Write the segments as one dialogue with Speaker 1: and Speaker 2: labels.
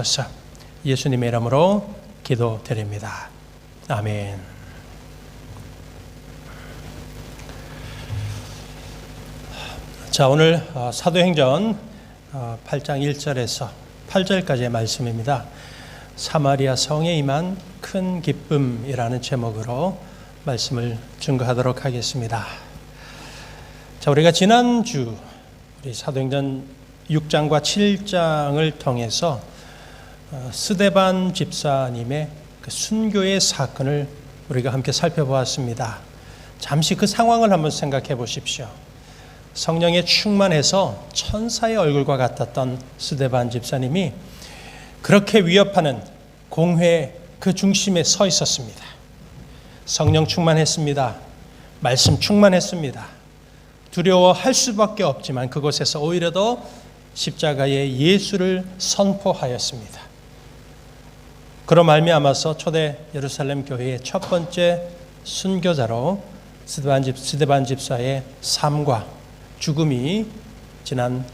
Speaker 1: 주옵소서. 예수님의 이름으로 기도드립니다. 아멘. 자, 오늘 사도행전 8장 1절에서 8절까지의 말씀입니다. 사마리아 성에 임한 큰 기쁨이라는 제목으로 말씀을 증거하도록 하겠습니다. 자, 우리가 지난주 우리 사도행전 6장과 7장을 통해서 스데반 집사님의 그 순교의 사건을 우리가 함께 살펴보았습니다. 잠시 그 상황을 한번 생각해 보십시오. 성령에 충만해서 천사의 얼굴과 같았던 스데반 집사님이 그렇게 위협하는 공회 그 중심에 서 있었습니다. 성령 충만했습니다. 말씀 충만했습니다. 두려워할 수밖에 없지만 그곳에서 오히려 더 십자가의 예수를 선포하였습니다. 그로 말미암아서 초대 예루살렘 교회의 첫 번째 순교자로 스데반 집사의 삶과 죽음이 지난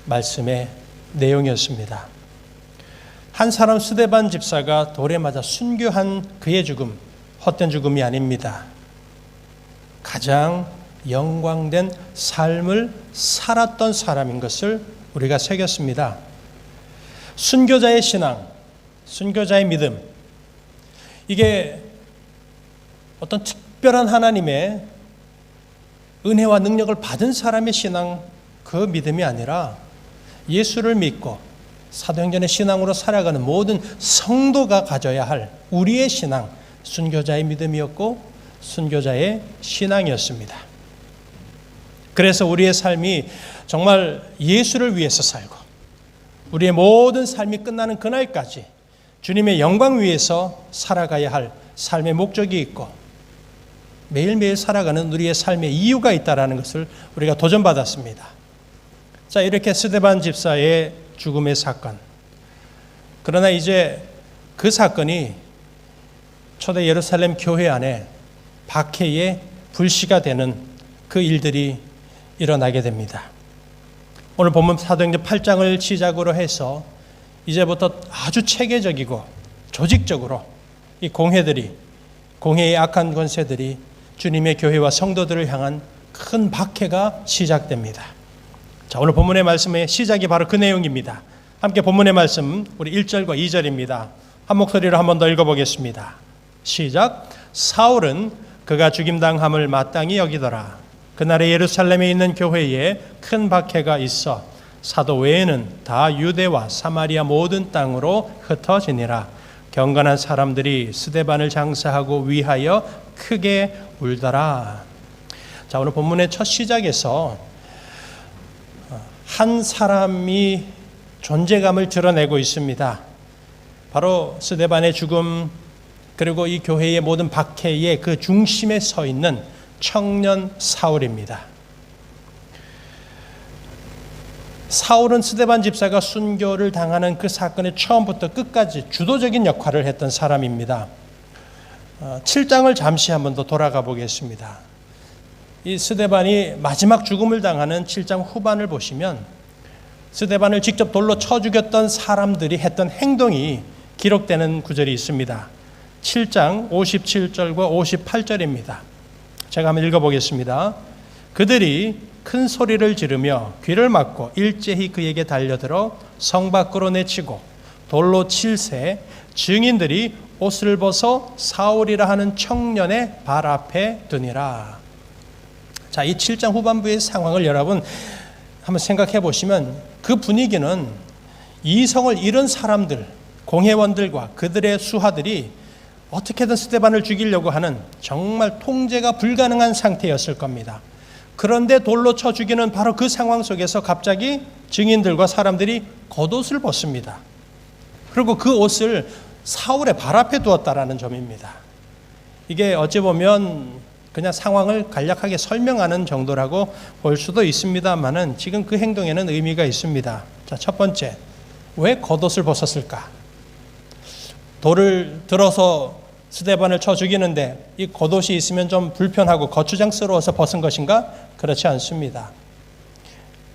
Speaker 1: 말씀의 내용이었습니다. 한 사람 스데반 집사가 돌에 맞아 순교한 그의 죽음, 헛된 죽음이 아닙니다. 가장 영광된 삶을 살았던 사람인 것을 우리가 새겼습니다. 순교자의 신앙, 순교자의 믿음, 이게 어떤 특별한 하나님의 은혜와 능력을 받은 사람의 신앙, 그 믿음이 아니라 예수를 믿고 사도행전의 신앙으로 살아가는 모든 성도가 가져야 할 우리의 신앙, 순교자의 믿음이었고 순교자의 신앙이었습니다. 그래서 우리의 삶이 정말 예수를 위해서 살고 우리의 모든 삶이 끝나는 그날까지 주님의 영광 위에서 살아가야 할 삶의 목적이 있고 매일매일 살아가는 우리의 삶의 이유가 있다는 것을 우리가 도전받았습니다. 자, 이렇게 스데반 집사의 죽음의 사건. 그러나 이제 그 사건이 초대 예루살렘 교회 안에 박해의 불씨가 되는 그 일들이 일어나게 됩니다. 오늘 본문 사도행전 8장을 시작으로 해서 이제부터 아주 체계적이고 조직적으로 이 공회의 악한 권세들이 주님의 교회와 성도들을 향한 큰 박해가 시작됩니다. 자, 오늘 본문의 말씀의 시작이 바로 그 내용입니다. 함께 본문의 말씀 우리 1절과 2절입니다. 한 목소리로 한 번 더 읽어보겠습니다. 시작. 사울은 그가 죽임당함을 마땅히 여기더라. 그날에 예루살렘에 있는 교회에 큰 박해가 있어 사도 외에는 다 유대와 사마리아 모든 땅으로 흩어지니라. 경건한 사람들이 스데반을 장사하고 위하여 크게 울더라. 자, 오늘 본문의 첫 시작에서 한 사람이 존재감을 드러내고 있습니다. 바로 스데반의 죽음, 그리고 이 교회의 모든 박해의 그 중심에 서 있는 청년 사울입니다. 사울은 스데반 집사가 순교를 당하는 그 사건의 처음부터 끝까지 주도적인 역할을 했던 사람입니다. 7장을 잠시 한번 더 돌아가 보겠습니다. 이 스데반이 마지막 죽음을 당하는 7장 후반을 보시면 스데반을 직접 돌로 쳐 죽였던 사람들이 했던 행동이 기록되는 구절이 있습니다. 7장 57절과 58절입니다. 제가 한번 읽어보겠습니다. 그들이 큰 소리를 지르며 귀를 막고 일제히 그에게 달려들어 성 밖으로 내치고 돌로 칠새 증인들이 옷을 벗어 사울이라 하는 청년의 발 앞에 두니라. 자, 이 7장 후반부의 상황을 여러분 한번 생각해 보시면 그 분위기는 이성을 잃은 사람들, 공회원들과 그들의 수하들이 어떻게든 스데반을 죽이려고 하는 정말 통제가 불가능한 상태였을 겁니다. 그런데 돌로 쳐 죽이는 바로 그 상황 속에서 갑자기 증인들과 사람들이 겉옷을 벗습니다. 그리고 그 옷을 사울의 발 앞에 두었다라는 점입니다. 이게 어찌 보면 그냥 상황을 간략하게 설명하는 정도라고 볼 수도 있습니다만은 지금 그 행동에는 의미가 있습니다. 자, 첫 번째, 왜 겉옷을 벗었을까? 돌을 들어서 스데반을 쳐 죽이는데 이 겉옷이 있으면 좀 불편하고 거추장스러워서 벗은 것인가? 그렇지 않습니다.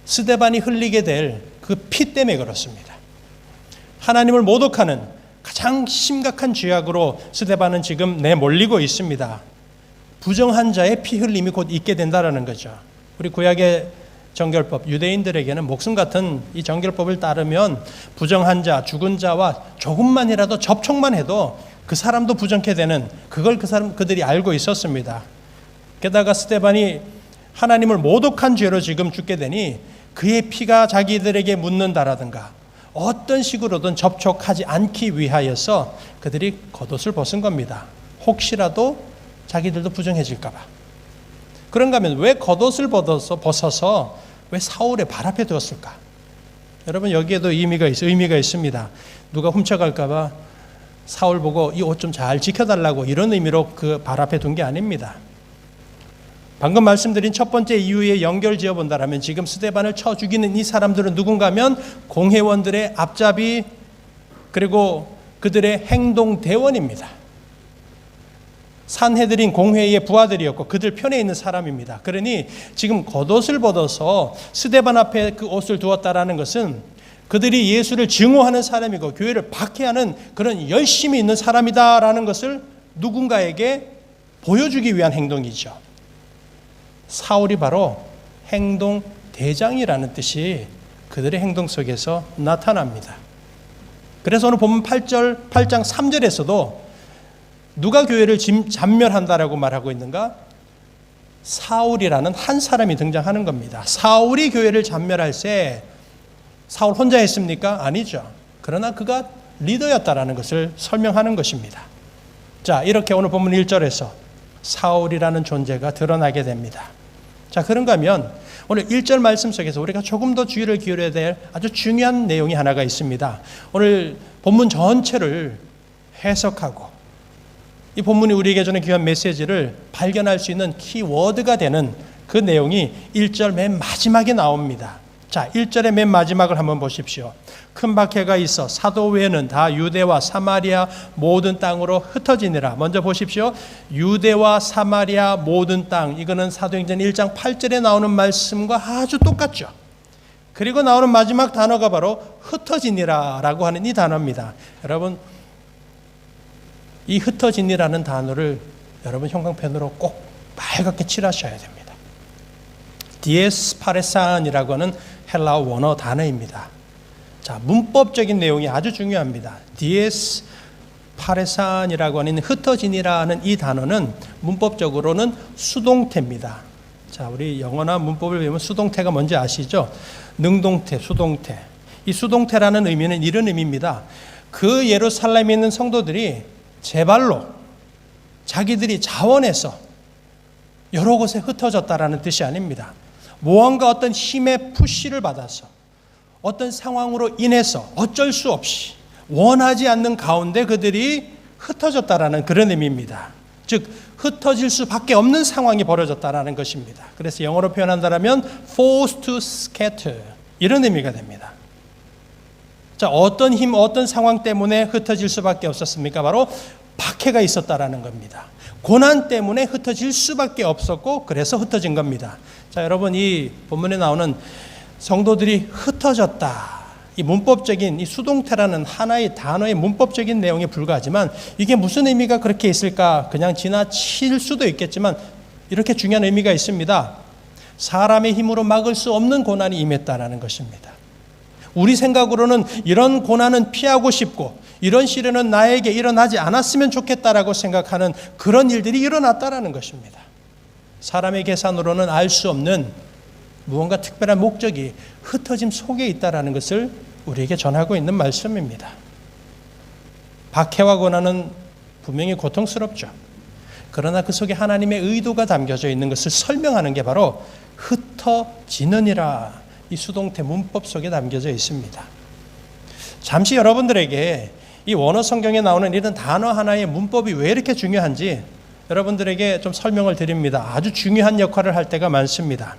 Speaker 1: 스데반이 흘리게 될 그 피 때문에 그렇습니다. 하나님을 모독하는 가장 심각한 죄악으로 스데반은 지금 내몰리고 있습니다. 부정한 자의 피 흘림이 곧 있게 된다라는 거죠. 우리 구약의 정결법, 유대인들에게는 목숨 같은 이 정결법을 따르면 부정한 자, 죽은 자와 조금만이라도 접촉만 해도 그 사람도 부정케 되는, 그걸 그들이 알고 있었습니다. 게다가 스데반이 하나님을 모독한 죄로 지금 죽게 되니 그의 피가 자기들에게 묻는다라든가 어떤 식으로든 접촉하지 않기 위하여서 그들이 겉옷을 벗은 겁니다. 혹시라도 자기들도 부정해질까 봐. 그런가 하면 왜 겉옷을 벗어서 왜 사울의 발 앞에 두었을까? 여러분, 여기에도 의미가 있습니다. 누가 훔쳐갈까 봐 사울 보고 이 옷 좀 잘 지켜달라고 이런 의미로 그 발 앞에 둔 게 아닙니다. 방금 말씀드린 첫 번째 이유에 연결 지어본다면 지금 스데반을 쳐 죽이는 이 사람들은 누군가 하면 공회원들의 앞잡이, 그리고 그들의 행동대원입니다. 산헤드린 공회의 부하들이었고 그들 편에 있는 사람입니다. 그러니 지금 겉옷을 벗어서 스데반 앞에 그 옷을 두었다라는 것은 그들이 예수를 증오하는 사람이고 교회를 박해하는 그런 열심이 있는 사람이다라는 것을 누군가에게 보여주기 위한 행동이죠. 사울이 바로 행동대장이라는 뜻이 그들의 행동 속에서 나타납니다. 그래서 오늘 본문 8장 3절에서도 누가 교회를 잔멸한다라고 말하고 있는가? 사울이라는 한 사람이 등장하는 겁니다. 사울이 교회를 잔멸할 때 사울 혼자 했습니까? 아니죠. 그러나 그가 리더였다라는 것을 설명하는 것입니다. 자, 이렇게 오늘 본문 1절에서 사울이라는 존재가 드러나게 됩니다. 자, 그런가 하면 오늘 1절 말씀 속에서 우리가 조금 더 주의를 기울여야 될 아주 중요한 내용이 하나가 있습니다. 오늘 본문 전체를 해석하고 이 본문이 우리에게 주는 귀한 메시지를 발견할 수 있는 키워드가 되는 그 내용이 1절 맨 마지막에 나옵니다. 자, 1절의 맨 마지막을 한번 보십시오. 큰 박해가 있어 사도 외에는 다 유대와 사마리아 모든 땅으로 흩어지니라. 먼저 보십시오. 유대와 사마리아 모든 땅, 이거는 사도행전 1장 8절에 나오는 말씀과 아주 똑같죠. 그리고 나오는 마지막 단어가 바로 흩어지니라 라고 하는 이 단어입니다. 여러분, 이 흩어지니라는 단어를 여러분 형광펜으로 꼭 빨갛게 칠하셔야 됩니다. 디에스파레산이라고 하는 헬라어 원어 단어입니다. 자, 문법적인 내용이 아주 중요합니다. 디에스파레산이라고 하는 흩어지니라는 이 단어는 문법적으로는 수동태입니다. 자, 우리 영어나 문법을 배우면 수동태가 뭔지 아시죠? 능동태, 수동태. 이 수동태라는 의미는 이런 의미입니다. 그 예루살렘에 있는 성도들이 제발로 자기들이 자원해서 여러 곳에 흩어졌다라는 뜻이 아닙니다. 무언가 어떤 힘의 푸시를 받아서 어떤 상황으로 인해서 어쩔 수 없이 원하지 않는 가운데 그들이 흩어졌다라는 그런 의미입니다. 즉 흩어질 수밖에 없는 상황이 벌어졌다라는 것입니다. 그래서 영어로 표현한다면 forced to scatter 이런 의미가 됩니다. 자, 어떤 힘, 어떤 상황 때문에 흩어질 수밖에 없었습니까? 바로 박해가 있었다라는 겁니다. 고난 때문에 흩어질 수밖에 없었고 그래서 흩어진 겁니다. 자, 여러분, 이 본문에 나오는 성도들이 흩어졌다. 이 문법적인 이 수동태라는 하나의 단어의 문법적인 내용에 불과하지만 이게 무슨 의미가 그렇게 있을까? 그냥 지나칠 수도 있겠지만 이렇게 중요한 의미가 있습니다. 사람의 힘으로 막을 수 없는 고난이 임했다라는 것입니다. 우리 생각으로는 이런 고난은 피하고 싶고 이런 시련은 나에게 일어나지 않았으면 좋겠다라고 생각하는 그런 일들이 일어났다라는 것입니다. 사람의 계산으로는 알 수 없는 무언가 특별한 목적이 흩어짐 속에 있다라는 것을 우리에게 전하고 있는 말씀입니다. 박해와 고난은 분명히 고통스럽죠. 그러나 그 속에 하나님의 의도가 담겨져 있는 것을 설명하는 게 바로 흩어지느니라 이 수동태 문법 속에 담겨져 있습니다. 잠시 여러분들에게 이 원어 성경에 나오는 이런 단어 하나의 문법이 왜 이렇게 중요한지 여러분들에게 좀 설명을 드립니다. 아주 중요한 역할을 할 때가 많습니다.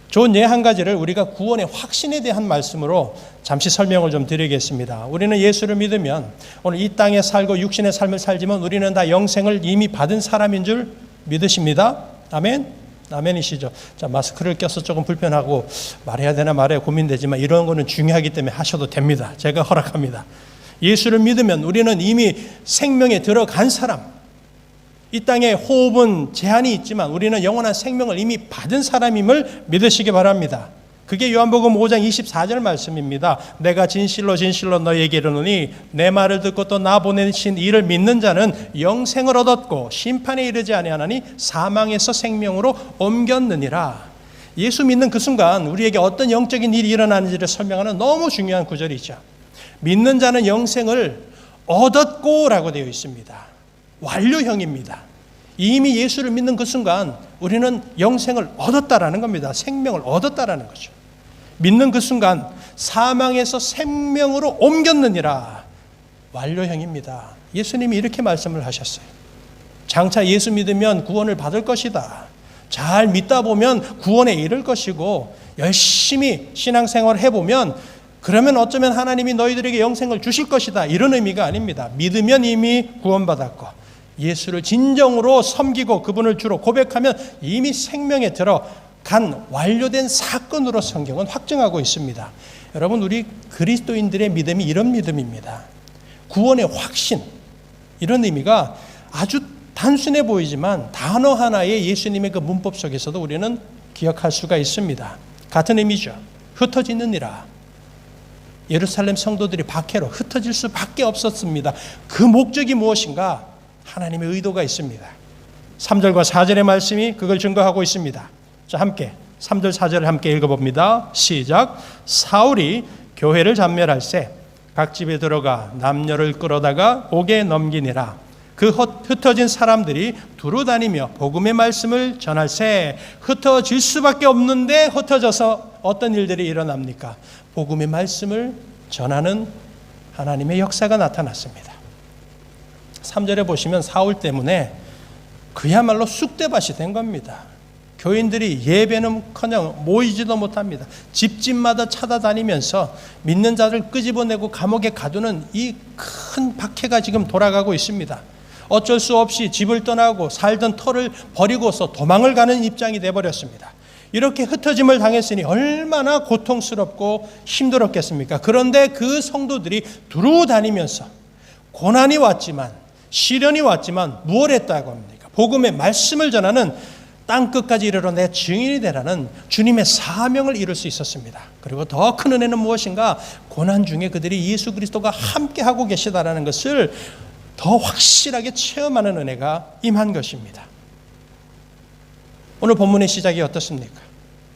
Speaker 1: 좋은 예 한 가지를 우리가 구원의 확신에 대한 말씀으로 잠시 설명을 좀 드리겠습니다. 우리는 예수를 믿으면 오늘 이 땅에 살고 육신의 삶을 살지만 우리는 다 영생을 이미 받은 사람인 줄 믿으십니다. 아멘. 아멘이시죠? 자, 마스크를 껴서 조금 불편하고 말해야 되나 말해야 고민되지만 이런 거는 중요하기 때문에 하셔도 됩니다. 제가 허락합니다. 예수를 믿으면 우리는 이미 생명에 들어간 사람, 이 땅에 호흡은 제한이 있지만 우리는 영원한 생명을 이미 받은 사람임을 믿으시기 바랍니다. 그게 요한복음 5장 24절 말씀입니다. 내가 진실로 진실로 너희에게 이르노니 내 말을 듣고 또 나 보내신 이를 믿는 자는 영생을 얻었고 심판에 이르지 아니하나니 사망에서 생명으로 옮겼느니라. 예수 믿는 그 순간 우리에게 어떤 영적인 일이 일어나는지를 설명하는 너무 중요한 구절이죠. 믿는 자는 영생을 얻었고 라고 되어 있습니다. 완료형입니다. 이미 예수를 믿는 그 순간 우리는 영생을 얻었다라는 겁니다. 생명을 얻었다라는 거죠. 믿는 그 순간 사망에서 생명으로 옮겼느니라. 완료형입니다. 예수님이 이렇게 말씀을 하셨어요. 장차 예수 믿으면 구원을 받을 것이다. 잘 믿다 보면 구원에 이를 것이고 열심히 신앙생활을 해보면 그러면 어쩌면 하나님이 너희들에게 영생을 주실 것이다. 이런 의미가 아닙니다. 믿으면 이미 구원받았고 예수를 진정으로 섬기고 그분을 주로 고백하면 이미 생명에 들어간 완료된 사건으로 성경은 확증하고 있습니다. 여러분, 우리 그리스도인들의 믿음이 이런 믿음입니다. 구원의 확신, 이런 의미가 아주 단순해 보이지만 단어 하나의 예수님의 그 문법 속에서도 우리는 기억할 수가 있습니다. 같은 의미죠. 흩어지느니라. 예루살렘 성도들이 박해로 흩어질 수밖에 없었습니다. 그 목적이 무엇인가? 하나님의 의도가 있습니다. 3절과 4절의 말씀이 그걸 증거하고 있습니다. 자, 함께 3절 4절을 함께 읽어봅니다. 시작. 사울이 교회를 잔멸할세 각 집에 들어가 남녀를 끌어다가 옥에 넘기니라. 그 흩어진 사람들이 두루 다니며 복음의 말씀을 전할세. 흩어질 수밖에 없는데 흩어져서 어떤 일들이 일어납니까? 복음의 말씀을 전하는 하나님의 역사가 나타났습니다. 3절에 보시면 사울 때문에 그야말로 쑥대밭이 된 겁니다. 교인들이 예배는커녕 모이지도 못합니다. 집집마다 찾아다니면서 믿는 자를 끄집어내고 감옥에 가두는 이 큰 박해가 지금 돌아가고 있습니다. 어쩔 수 없이 집을 떠나고 살던 터를 버리고서 도망을 가는 입장이 되어버렸습니다. 이렇게 흩어짐을 당했으니 얼마나 고통스럽고 힘들었겠습니까? 그런데 그 성도들이 두루 다니면서 고난이 왔지만 시련이 왔지만 무엇을 했다고 합니까? 복음의 말씀을 전하는 땅끝까지 이르러 내 증인이 되라는 주님의 사명을 이룰 수 있었습니다. 그리고 더 큰 은혜는 무엇인가? 고난 중에 그들이 예수 그리스도가 함께하고 계시다라는 것을 더 확실하게 체험하는 은혜가 임한 것입니다. 오늘 본문의 시작이 어떻습니까?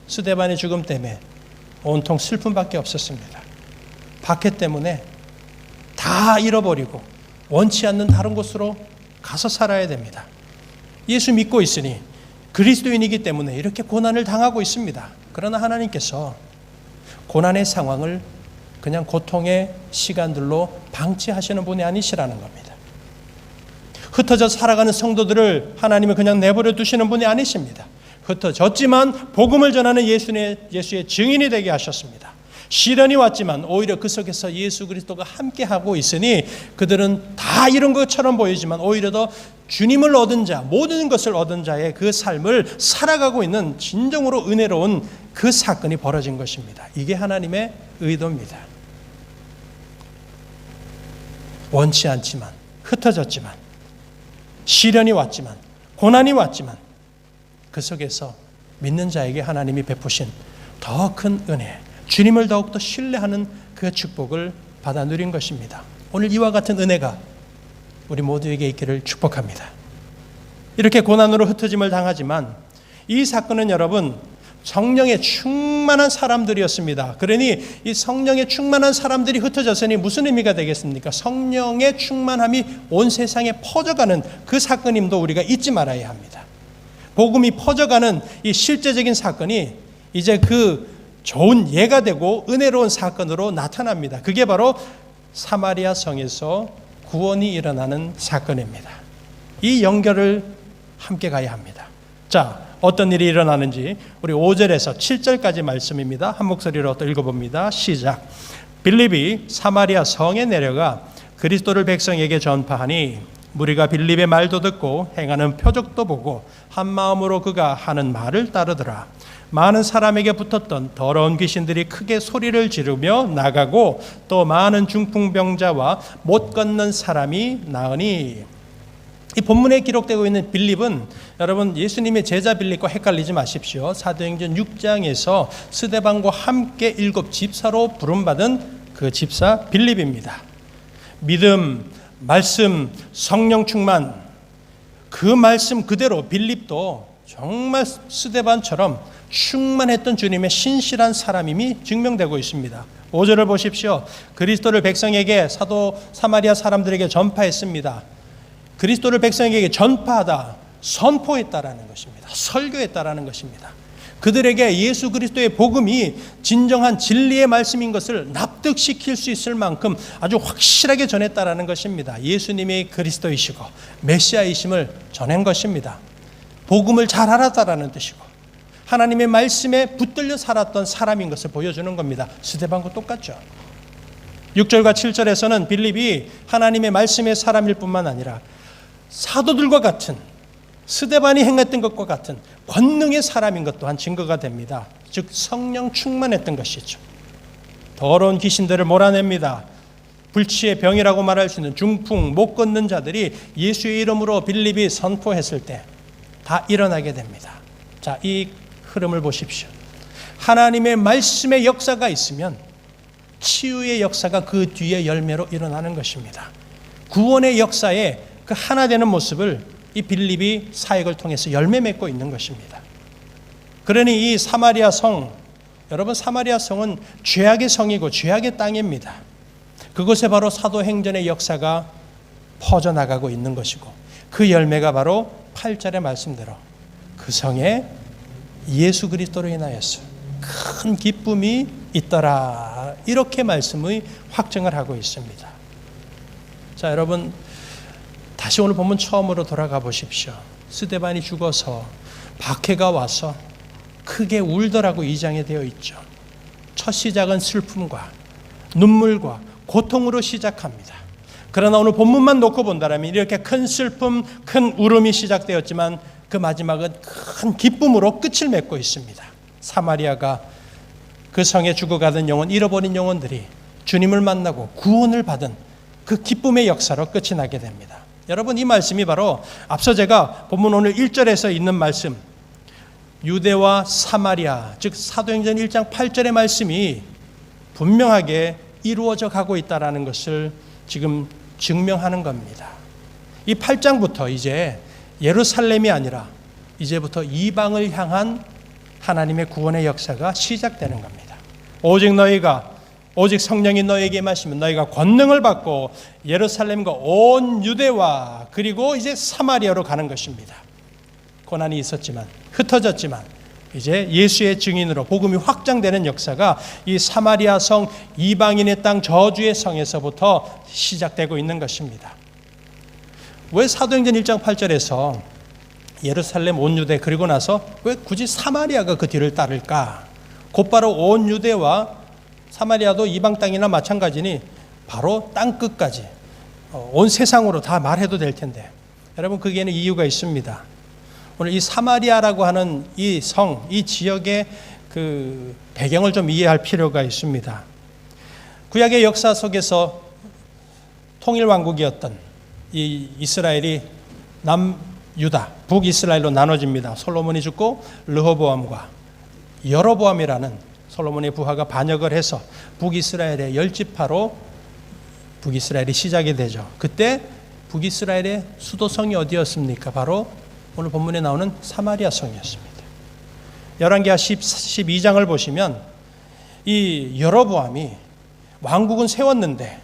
Speaker 1: 스데반의 죽음 때문에 온통 슬픔밖에 없었습니다. 박해 때문에 다 잃어버리고 원치 않는 다른 곳으로 가서 살아야 됩니다. 예수 믿고 있으니 그리스도인이기 때문에 이렇게 고난을 당하고 있습니다. 그러나 하나님께서 고난의 상황을 그냥 고통의 시간들로 방치하시는 분이 아니시라는 겁니다. 흩어져 살아가는 성도들을 하나님은 그냥 내버려 두시는 분이 아니십니다. 흩어졌지만 복음을 전하는 예수의 증인이 되게 하셨습니다. 시련이 왔지만 오히려 그 속에서 예수 그리스도가 함께하고 있으니 그들은 다 이런 것처럼 보이지만 오히려 더 주님을 얻은 자, 모든 것을 얻은 자의 그 삶을 살아가고 있는 진정으로 은혜로운 그 사건이 벌어진 것입니다. 이게 하나님의 의도입니다. 원치 않지만, 흩어졌지만, 시련이 왔지만, 고난이 왔지만 그 속에서 믿는 자에게 하나님이 베푸신 더 큰 은혜, 주님을 더욱더 신뢰하는 그 축복을 받아 누린 것입니다. 오늘 이와 같은 은혜가 우리 모두에게 있기를 축복합니다. 이렇게 고난으로 흩어짐을 당하지만 이 사건은 여러분 성령에 충만한 사람들이었습니다. 그러니 이 성령에 충만한 사람들이 흩어졌으니 무슨 의미가 되겠습니까? 성령의 충만함이 온 세상에 퍼져가는 그 사건임도 우리가 잊지 말아야 합니다. 복음이 퍼져가는 이 실제적인 사건이 이제 그 좋은 예가 되고 은혜로운 사건으로 나타납니다. 그게 바로 사마리아 성에서 구원이 일어나는 사건입니다. 이 연결을 함께 가야 합니다. 자, 어떤 일이 일어나는지 우리 5절에서 7절까지 말씀입니다. 한 목소리로 또 읽어봅니다. 시작. 빌립이 사마리아 성에 내려가 그리스도를 백성에게 전파하니 무리가 빌립의 말도 듣고 행하는 표적도 보고 한 마음으로 그가 하는 말을 따르더라. 많은 사람에게 붙었던 더러운 귀신들이 크게 소리를 지르며 나가고 또 많은 중풍병자와 못 걷는 사람이 나으니. 이 본문에 기록되고 있는 빌립은 여러분 예수님의 제자 빌립과 헷갈리지 마십시오. 사도행전 6장에서 스데반과 함께 7 집사로 부름받은 그 집사 빌립입니다. 믿음, 말씀, 성령 충만, 그 말씀 그대로 빌립도 정말 스데반처럼 충만했던 주님의 신실한 사람임이 증명되고 있습니다. 5절을 보십시오. 그리스도를 백성에게 사도 사마리아 사람들에게 전파했습니다. 그리스도를 백성에게 전파하다, 선포했다라는 것입니다. 설교했다라는 것입니다. 그들에게 예수 그리스도의 복음이 진정한 진리의 말씀인 것을 납득시킬 수 있을 만큼 아주 확실하게 전했다라는 것입니다. 예수님이 그리스도이시고 메시아이심을 전한 것입니다. 복음을 잘 알았다라는 뜻이고 하나님의 말씀에 붙들려 살았던 사람인 것을 보여주는 겁니다. 스데반과 똑같죠. 6절과 7절에서는 빌립이 하나님의 말씀의 사람일 뿐만 아니라 사도들과 같은 스데반이 행했던 것과 같은 권능의 사람인 것 또한 증거가 됩니다. 즉 성령 충만했던 것이죠. 더러운 귀신들을 몰아냅니다. 불치의 병이라고 말할 수 있는 중풍, 못 걷는 자들이 예수의 이름으로 빌립이 선포했을 때 다 일어나게 됩니다. 자, 이 흐름을 보십시오. 하나님의 말씀의 역사가 있으면 치유의 역사가 그 뒤에 열매로 일어나는 것입니다. 구원의 역사에 그 하나 되는 모습을 이 빌립이 사역을 통해서 열매 맺고 있는 것입니다. 그러니 이 사마리아 성, 여러분 사마리아 성은 죄악의 성이고 죄악의 땅입니다. 그곳에 바로 사도행전의 역사가 퍼져나가고 있는 것이고 그 열매가 바로 8절의 말씀대로 그 성에 예수 그리스도로 인하여서 큰 기쁨이 있더라. 이렇게 말씀의 확증을 하고 있습니다. 자, 여러분 다시 오늘 본문 처음으로 돌아가 보십시오. 스데반이 죽어서 박해가 와서 크게 울더라고 2장에 되어 있죠. 첫 시작은 슬픔과 눈물과 고통으로 시작합니다. 그러나 오늘 본문만 놓고 본다면 이렇게 큰 슬픔, 큰 울음이 시작되었지만 그 마지막은 큰 기쁨으로 끝을 맺고 있습니다. 사마리아가 그 성에 죽어가던 영혼, 잃어버린 영혼들이 주님을 만나고 구원을 받은 그 기쁨의 역사로 끝이 나게 됩니다. 여러분 이 말씀이 바로 앞서 제가 본문 오늘 1절에서 있는 말씀, 유대와 사마리아, 즉 사도행전 1장 8절의 말씀이 분명하게 이루어져 가고 있다는 것을 지금 증명하는 겁니다. 이 8장부터 이제 예루살렘이 아니라 이제부터 이방을 향한 하나님의 구원의 역사가 시작되는 겁니다. 오직 성령이 너에게 임하시면 너희가 권능을 받고 예루살렘과 온 유대와 그리고 이제 사마리아로 가는 것입니다. 고난이 있었지만 흩어졌지만 이제 예수의 증인으로 복음이 확장되는 역사가 이 사마리아 성 이방인의 땅 저주의 성에서부터 시작되고 있는 것입니다. 왜 사도행전 1장 8절에서 예루살렘 온 유대 그리고 나서 왜 굳이 사마리아가 그 뒤를 따를까? 곧바로 온 유대와 사마리아도 이방 땅이나 마찬가지니 바로 땅 끝까지 온 세상으로 다 말해도 될 텐데 여러분 거기에는 이유가 있습니다. 오늘 이 사마리아라고 하는 이 성, 이 지역의 그 배경을 좀 이해할 필요가 있습니다. 구약의 역사 속에서 통일 왕국이었던 이 이스라엘이 남유다, 북이스라엘로 나눠집니다. 솔로몬이 죽고 르호보암과 여로보암이라는 솔로몬의 부하가 반역을 해서 북이스라엘의 10지파로 북이스라엘이 시작이 되죠. 그때 북이스라엘의 수도성이 어디였습니까? 바로 오늘 본문에 나오는 사마리아 성이었습니다. 열왕기하 12장을 보시면 이 여로보암이 왕국은 세웠는데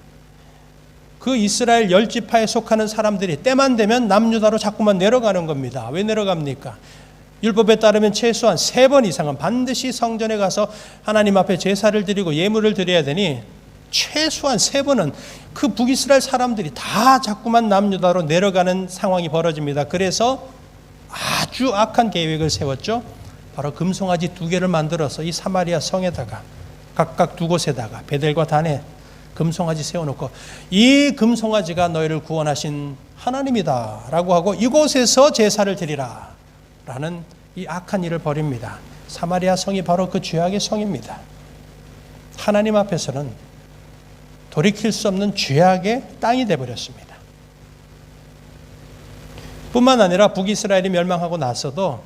Speaker 1: 그 이스라엘 10지파에 속하는 사람들이 때만 되면 남유다로 자꾸만 내려가는 겁니다. 왜 내려갑니까? 율법에 따르면 최소한 3번 이상은 반드시 성전에 가서 하나님 앞에 제사를 드리고 예물을 드려야 되니 최소한 3번은 그 북이스라엘 사람들이 다 자꾸만 남유다로 내려가는 상황이 벌어집니다. 그래서 아주 악한 계획을 세웠죠. 바로 금송아지 2개를 만들어서 이 사마리아 성에다가 각각 2곳에다가 베델과 단에 금송아지 세워놓고 이 금송아지가 너희를 구원하신 하나님이다 라고 하고 이곳에서 제사를 드리라 라는 이 악한 일을 벌입니다. 사마리아 성이 바로 그 죄악의 성입니다. 하나님 앞에서는 돌이킬 수 없는 죄악의 땅이 되어버렸습니다. 뿐만 아니라 북이스라엘이 멸망하고 나서도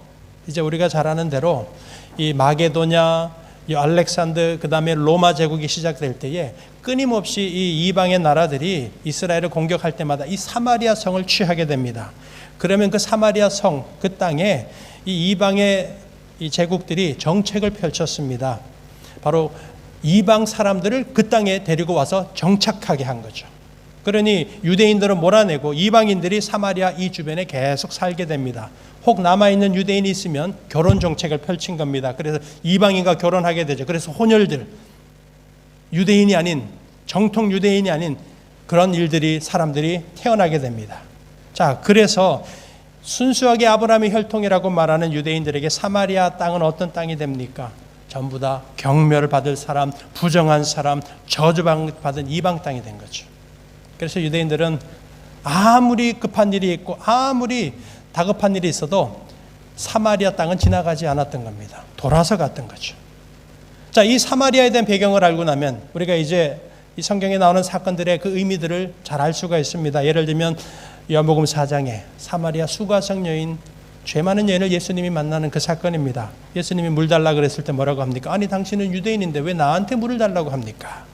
Speaker 1: 이제 우리가 잘 아는 대로 이 마게도냐, 이 알렉산드, 그 다음에 로마 제국이 시작될 때에 끊임없이 이 이방의 나라들이 이스라엘을 공격할 때마다 이 사마리아 성을 취하게 됩니다. 그러면 그 사마리아 성, 그 땅에 이 이방의 이 제국들이 정책을 펼쳤습니다. 바로 이방 사람들을 그 땅에 데리고 와서 정착하게 한 거죠. 그러니 유대인들은 몰아내고 이방인들이 사마리아 이 주변에 계속 살게 됩니다. 혹 남아있는 유대인이 있으면 결혼 정책을 펼친 겁니다. 그래서 이방인과 결혼하게 되죠. 그래서 혼혈들, 유대인이 아닌, 정통 유대인이 아닌 그런 일들이, 사람들이 태어나게 됩니다. 자, 그래서 순수하게 아브라함의 혈통이라고 말하는 유대인들에게 사마리아 땅은 어떤 땅이 됩니까? 전부 다 경멸을 받을 사람, 부정한 사람, 저주받은 이방 땅이 된 거죠. 그래서 유대인들은 아무리 급한 일이 있고 아무리 다급한 일이 있어도 사마리아 땅은 지나가지 않았던 겁니다. 돌아서 갔던 거죠. 자, 이 사마리아에 대한 배경을 알고 나면 우리가 이제 이 성경에 나오는 사건들의 그 의미들을 잘 알 수가 있습니다. 예를 들면 요한복음 4장에 사마리아 수가성 여인, 죄 많은 여인을 예수님이 만나는 그 사건입니다. 예수님이 물 달라 그랬을 때 뭐라고 합니까? 아니 당신은 유대인인데 왜 나한테 물을 달라고 합니까?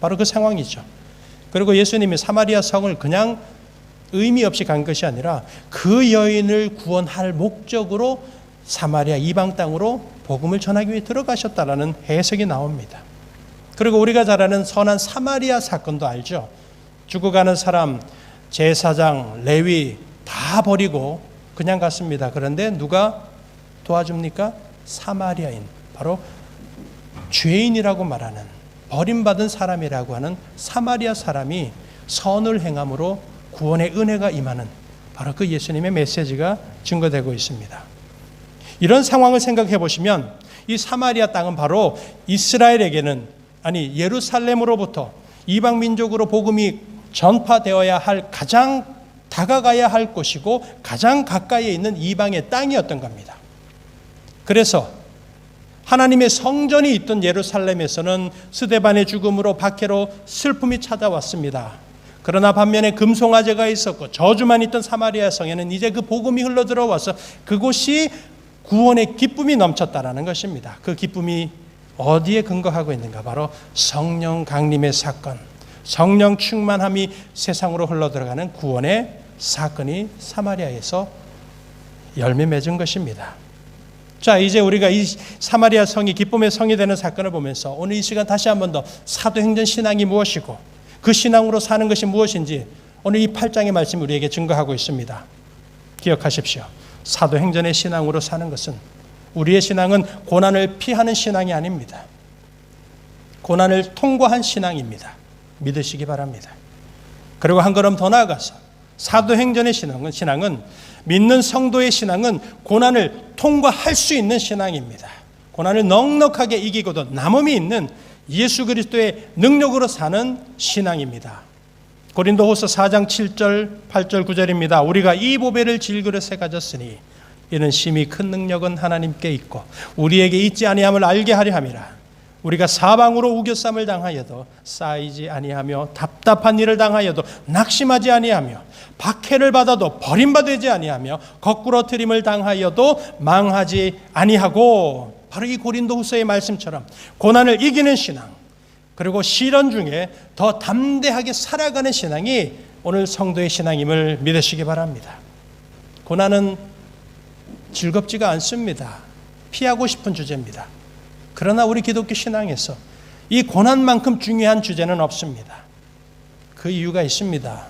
Speaker 1: 바로 그 상황이죠. 그리고 예수님이 사마리아 성을 그냥 의미 없이 간 것이 아니라 그 여인을 구원할 목적으로 사마리아 이방 땅으로 복음을 전하기 위해 들어가셨다라는 해석이 나옵니다. 그리고 우리가 잘 아는 선한 사마리아 사건도 알죠. 죽어가는 사람, 제사장, 레위 다 버리고 그냥 갔습니다. 그런데 누가 도와줍니까? 사마리아인, 바로 죄인이라고 말하는, 버림받은 사람이라고 하는 사마리아 사람이 선을 행함으로 구원의 은혜가 임하는 바로 그 예수님의 메시지가 증거되고 있습니다. 이런 상황을 생각해 보시면 이 사마리아 땅은 바로 이스라엘에게는, 아니 예루살렘으로부터 이방 민족으로 복음이 전파되어야 할 가장 다가가야 할 곳이고 가장 가까이에 있는 이방의 땅이었던 겁니다. 그래서 하나님의 성전이 있던 예루살렘에서는 스데반의 죽음으로 박해로 슬픔이 찾아왔습니다. 그러나 반면에 금송아지가 있었고 저주만 있던 사마리아 성에는 이제 그 복음이 흘러들어와서 그곳이 구원의 기쁨이 넘쳤다라는 것입니다. 그 기쁨이 어디에 근거하고 있는가? 바로 성령 강림의 사건, 성령 충만함이 세상으로 흘러들어가는 구원의 사건이 사마리아에서 열매 맺은 것입니다. 자, 이제 우리가 이 사마리아 성이 기쁨의 성이 되는 사건을 보면서 오늘 이 시간 다시 한 번 더 사도행전 신앙이 무엇이고 그 신앙으로 사는 것이 무엇인지 오늘 이 8장의 말씀이 우리에게 증거하고 있습니다. 기억하십시오. 사도행전의 신앙으로 사는 것은, 우리의 신앙은 고난을 피하는 신앙이 아닙니다. 고난을 통과한 신앙입니다. 믿으시기 바랍니다. 그리고 한 걸음 더 나아가서 사도행전의 신앙은 믿는 성도의 신앙은 고난을 통과할 수 있는 신앙입니다. 고난을 넉넉하게 이기고도 남음이 있는 예수 그리스도의 능력으로 사는 신앙입니다. 고린도후서 4장 7절 8절 9절입니다. 우리가 이 보배를 질그릇에 가졌으니 이는 심히 큰 능력은 하나님께 있고 우리에게 있지 아니함을 알게 하려 함이라. 우리가 사방으로 우겨쌈을 당하여도 쌓이지 아니하며 답답한 일을 당하여도 낙심하지 아니하며 박해를 받아도 버림받지 아니하며 거꾸로 트림을 당하여도 망하지 아니하고, 바로 이 고린도후서의 말씀처럼 고난을 이기는 신앙, 그리고 시련 중에 더 담대하게 살아가는 신앙이 오늘 성도의 신앙임을 믿으시기 바랍니다. 고난은 즐겁지가 않습니다. 피하고 싶은 주제입니다. 그러나 우리 기독교 신앙에서 이 고난만큼 중요한 주제는 없습니다. 그 이유가 있습니다.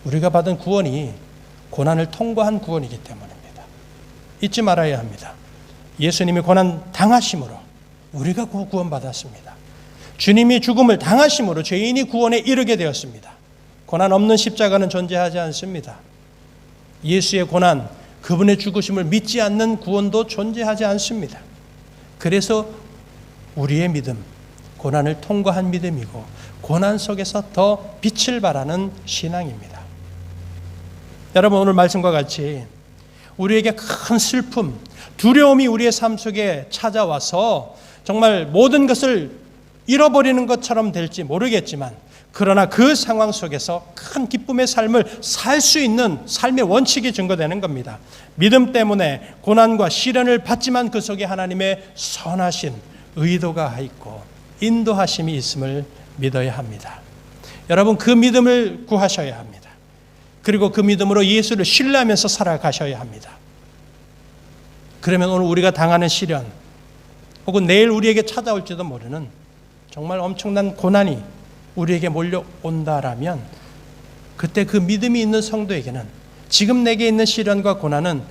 Speaker 1: 우리가 받은 구원이 고난을 통과한 구원이기 때문입니다. 잊지 말아야 합니다. 예수님이 고난 당하심으로 우리가 구원받았습니다. 주님이 죽음을 당하심으로 죄인이 구원에 이르게 되었습니다. 고난 없는 십자가는 존재하지 않습니다. 예수의 고난, 그분의 죽으심을 믿지 않는 구원도 존재하지 않습니다. 그래서 우리의 믿음, 고난을 통과한 믿음이고 고난 속에서 더 빛을 발하는 신앙입니다. 여러분, 오늘 말씀과 같이 우리에게 큰 슬픔, 두려움이 우리의 삶 속에 찾아와서 정말 모든 것을 잃어버리는 것처럼 될지 모르겠지만, 그러나 그 상황 속에서 큰 기쁨의 삶을 살 수 있는 삶의 원칙이 증거되는 겁니다. 믿음 때문에 고난과 시련을 받지만 그 속에 하나님의 선하신 의도가 있고 인도하심이 있음을 믿어야 합니다. 여러분, 그 믿음을 구하셔야 합니다. 그리고 그 믿음으로 예수를 신뢰하면서 살아가셔야 합니다. 그러면 오늘 우리가 당하는 시련, 혹은 내일 우리에게 찾아올지도 모르는 정말 엄청난 고난이 우리에게 몰려온다라면, 그때 그 믿음이 있는 성도에게는 지금 내게 있는 시련과 고난은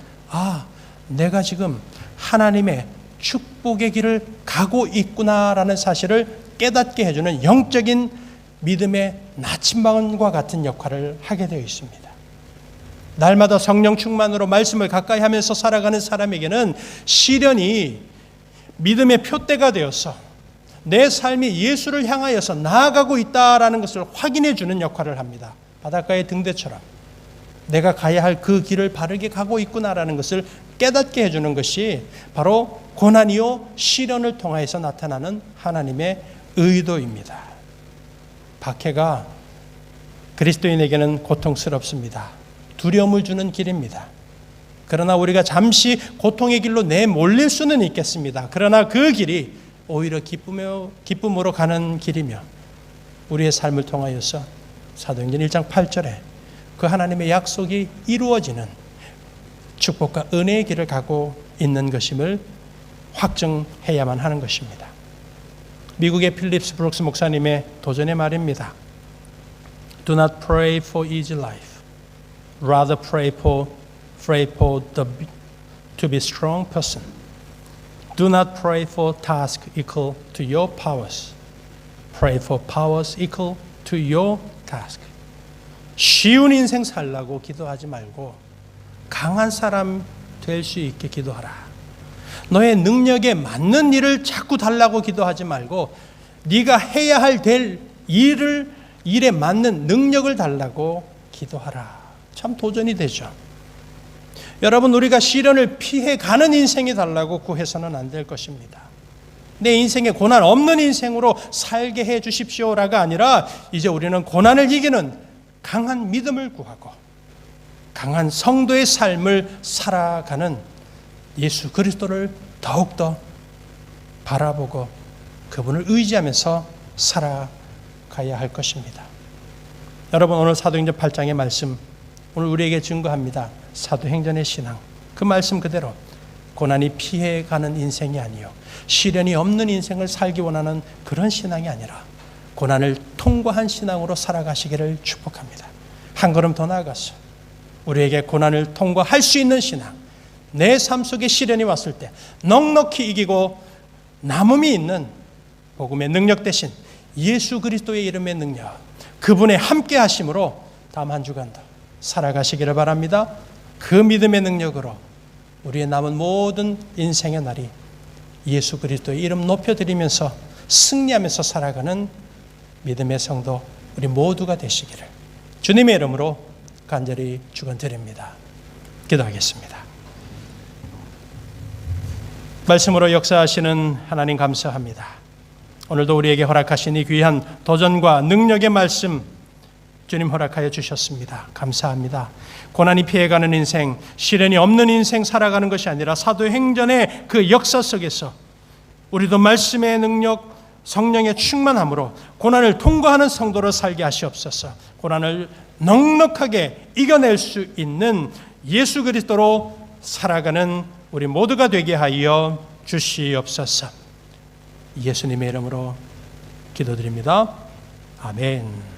Speaker 1: 내가 지금 하나님의 축복의 길을 가고 있구나라는 사실을 깨닫게 해주는 영적인 믿음의 나침반과 같은 역할을 하게 되어 있습니다. 날마다 성령 충만으로 말씀을 가까이 하면서 살아가는 사람에게는 시련이 믿음의 표대가 되어서 내 삶이 예수를 향하여서 나아가고 있다라는 것을 확인해 주는 역할을 합니다. 바닷가의 등대처럼 내가 가야 할 그 길을 바르게 가고 있구나라는 것을 깨닫게 해주는 것이 바로 고난이요 시련을 통하여서 나타나는 하나님의 의도입니다. 박해가 그리스도인에게는 고통스럽습니다. 두려움을 주는 길입니다. 그러나 우리가 잠시 고통의 길로 내몰릴 수는 있겠습니다. 그러나 그 길이 오히려 기쁨으로 가는 길이며, 우리의 삶을 통하여서 사도행전 1장 8절에 그 하나님의 약속이 이루어지는 축복과 은혜의 길을 가고 있는 것임을 확증해야만 하는 것입니다. 미국의 필립스 브룩스 목사님의 도전의 말입니다. Do not pray for easy life. Rather pray for to be strong person. Do not pray for task equal to your powers. Pray for powers equal to your task. 쉬운 인생 살라고 기도하지 말고 강한 사람 될 수 있게 기도하라. 너의 능력에 맞는 일을 자꾸 달라고 기도하지 말고 네가 해야 할 될 일에 맞는 능력을 달라고 기도하라. 참 도전이 되죠. 여러분, 우리가 시련을 피해가는 인생이 달라고 구해서는 안 될 것입니다. 내 인생에 고난 없는 인생으로 살게 해 주십시오라가 아니라, 이제 우리는 고난을 이기는 강한 믿음을 구하고 강한 성도의 삶을 살아가는 예수 그리스도를 더욱더 바라보고 그분을 의지하면서 살아가야 할 것입니다. 여러분, 오늘 사도행전 8장의 말씀 오늘 우리에게 증거합니다. 사도행전의 신앙, 그 말씀 그대로 고난이 피해가는 인생이 아니요 시련이 없는 인생을 살기 원하는 그런 신앙이 아니라 고난을 통과한 신앙으로 살아가시기를 축복합니다. 한 걸음 더 나아가서 우리에게 고난을 통과할 수 있는 신앙, 내 삶 속에 시련이 왔을 때 넉넉히 이기고 남음이 있는 복음의 능력 대신 예수 그리스도의 이름의 능력, 그분의 함께 하심으로 다음 한 주간도 살아가시기를 바랍니다. 그 믿음의 능력으로 우리의 남은 모든 인생의 날이 예수 그리스도의 이름 높여드리면서 승리하면서 살아가는 믿음의 성도 우리 모두가 되시기를 주님의 이름으로 간절히 축원드립니다. 기도하겠습니다. 말씀으로 역사하시는 하나님 감사합니다. 오늘도 우리에게 허락하신 이 귀한 도전과 능력의 말씀 주님 허락하여 주셨습니다. 감사합니다. 고난이 피해가는 인생, 시련이 없는 인생 살아가는 것이 아니라 사도행전의 그 역사 속에서 우리도 말씀의 능력, 성령의 충만함으로 고난을 통과하는 성도로 살게 하시옵소서. 고난을 넉넉하게 이겨낼 수 있는 예수 그리스도로 살아가는 우리 모두가 되게 하여 주시옵소서. 예수님의 이름으로 기도드립니다. 아멘.